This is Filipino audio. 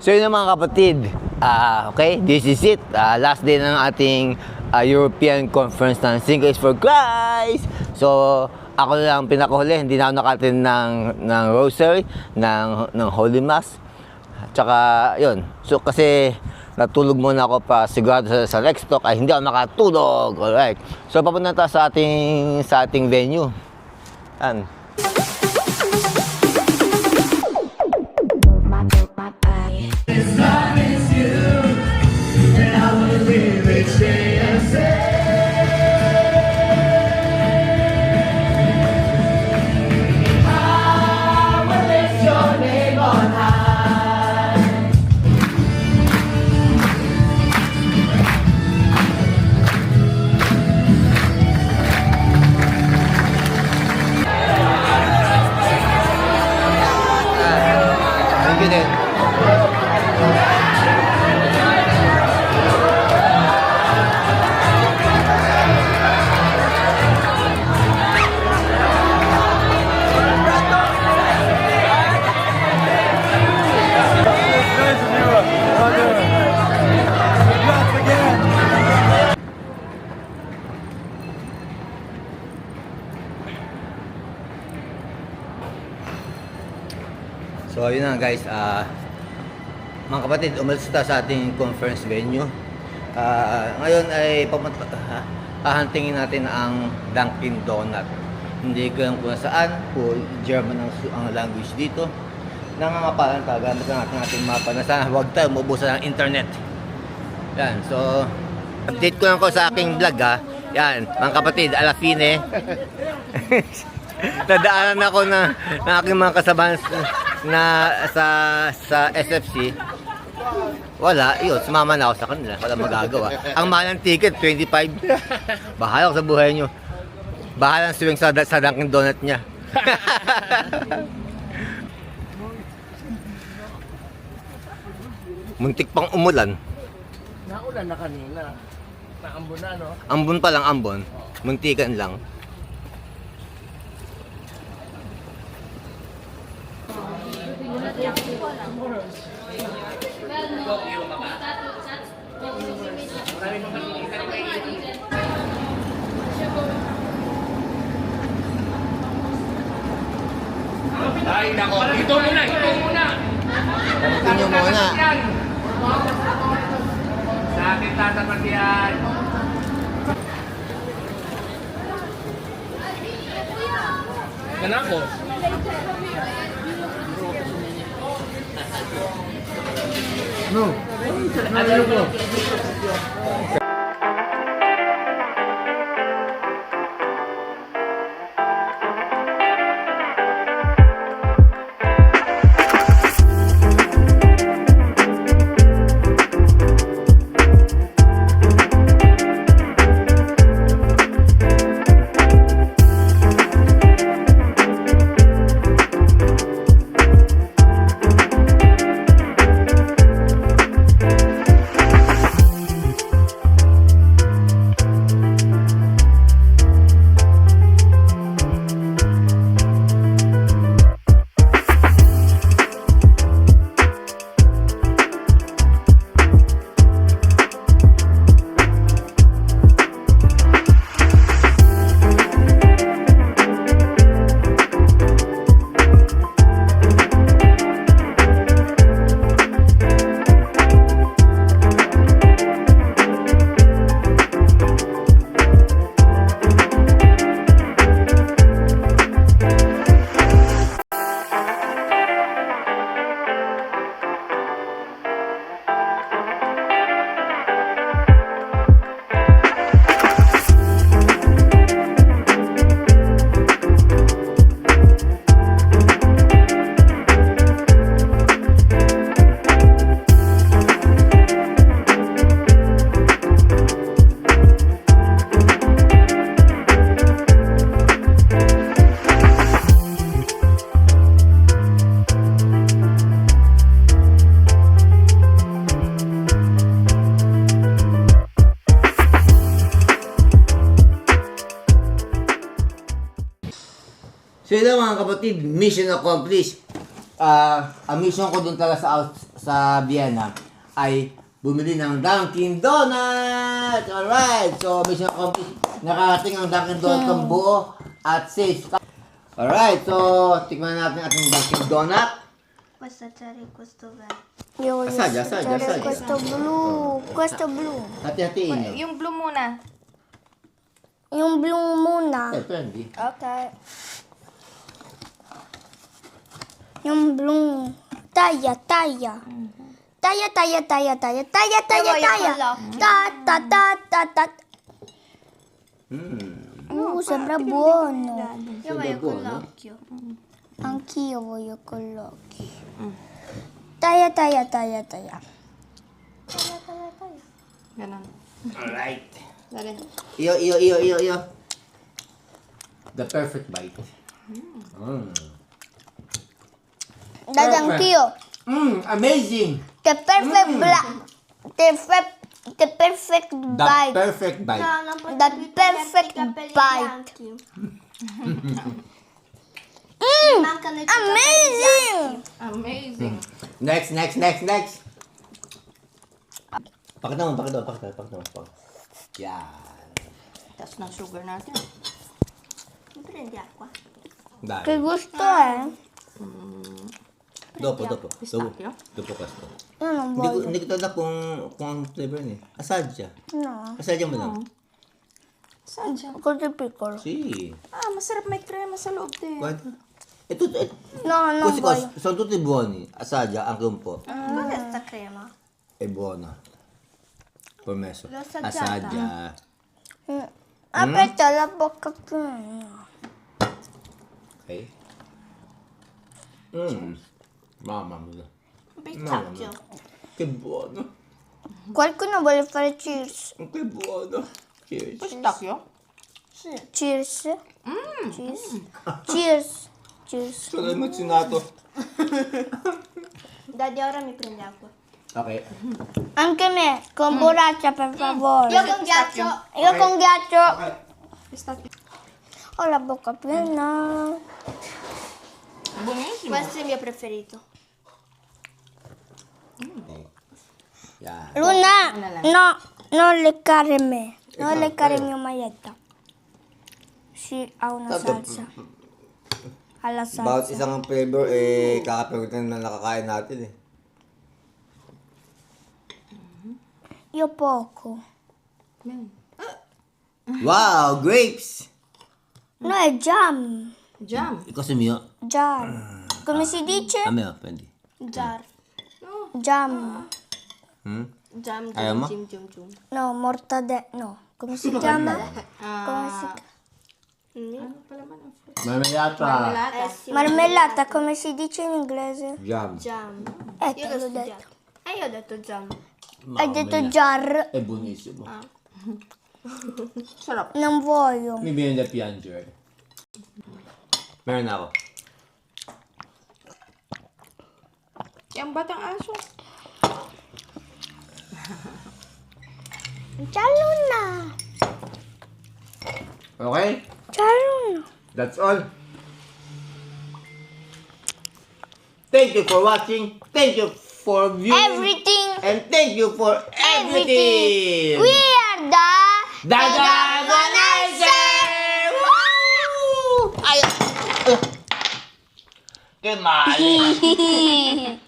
So yun mga kapatid, okay, this is it. Last day ng ating European Conference ng Sing is for Christ. So ako lang pinakahuli, hindi na ako nakatin ng rosary, ng Holy Mass. Tsaka yun, so kasi natulog muna ako pa sigurado sa next talk ay hindi ako makatulog. Alright, so papunta tayo sa ating venue. Yan. So yun na guys, mga kapatid, umalis tayo sa ating conference venue. Ngayon ay hahantingin natin ang Dunkin Donut. Hindi ko lang kung saan, kung German ang language dito. Nangangapalan talaga, gamit natin ating mapa na sana huwag tayo maubusan ng internet. Yan, so update ko lang ko sa aking vlog Yan, mga kapatid, Alafine. Nadaanan ako ng aking mga kasabahan na sa SFC. Wala, yun, sumama na ako sa kanila. Wala magagawa. Ang mahal ng ticket, 25. Bahala ko sa buhay nyo. Bahala ng swing sa Dunkin Donut niya. Muntik pang umulan. Naulan na kanina. Naambon na, no? Ambon pa lang, ambon. Muntikan lang. Ay, nako. Ito muna. Tingnan muna. Sa akin tatapat yan. Kanako. No. Ano ko? So yun lang mga kapatid, mission accomplished. Ang mission ko dun talaga sa Vienna ay bumili ng Dunkin Donuts! Alright! So, mission accomplished. Nakarating ang Dunkin Donuts ng buo at safe. Alright, so tikman natin ating Dunkin Donut. Questo c'era questo verde. Io voglio Assaggia, assaggia, assaggiare assaggia. questo blu. Questo blu. Hati-hatiin nyo. Yung blue muna. Yung blue muna. Prendi. Okay. Yung blue. Taglia, taglia. Taglia, taglia, taglia, taglia. Taglia, taglia, voglio taglia. con l'occhio. Ta, ta, ta, ta, ta. Sembra buono. Io voglio con l'occhio. Anch'io voglio con l'occhio. Taglia, taglia, taglia, taglia. Ganon. Alright. Ganon. Iyo. The perfect bite. Dad, anch'io. Amazing! The perfect black. The perfect The bite. perfect bite. The perfect bite. Mancano i Amazing! Amazing. Next. Pakita mo. Yan. Tapos ng sugar natin. Prendi acqua. Dai. Che gusto è? Dopo Pistacchio? questo. Io non Hindi voglio. ko alam kung ang flavor niya. Assaggia. No, Assaggia mo lang. Sadya. così piccolo. Sì. Masarap may crema sa loob din. Guarda. E tutto, No, non questi voglio. sono tutti buoni. Assaggia anche un po'. Cos'è sta crema? È buona. Permesso. L'ho assaggiata. Assaggia. Aspetta, la bocca piena. Ok. Mamma mia. Pistacchio. Che buono. Qualcuno vuole fare cheers? Che buono. Cheers. Pistacchio? Cheers? Cheers? Cheers. Sono emozionato. Daddy, ora mi prendi acqua. Ok. Anche me, con borraccia per favore. Io con ghiaccio. Io con ghiaccio. Pistacchio. Ho la bocca piena. Buonissimo. Questo è il mio preferito. Yan. Luna, no, non leccare me. Non leccare il mio maglietta. Sì, ha una salsa. Alla Bawat salsa. isang flavor, kakapirutin na nakakain natin eh. Io poco. Wow, grapes! No, è jam. Jam. Questo è mio. Jar. Come si dice? A me, prendi. Jar. Jam. Jam, Ayaw mo? jam. No, mortadella. No, come si chiama? Come si Ano pala man ang fruit? Marmellata. Marmelata. Marmellata, come si dice in inglese? Jam. Jam. Te Io l'ho l'ho detto. studiato. Io ho detto jam. Hai detto jar. È buonissimo. Sarap. Non voglio. Mi viene da piangere. Meron ako. Yung batang aso. Ciao Luna. Okay? Ciao Luna. That's all. Thank you for watching. Thank you for viewing. Everything. And thank you for everything. We are the Organizer! Woo! Ay! Che male!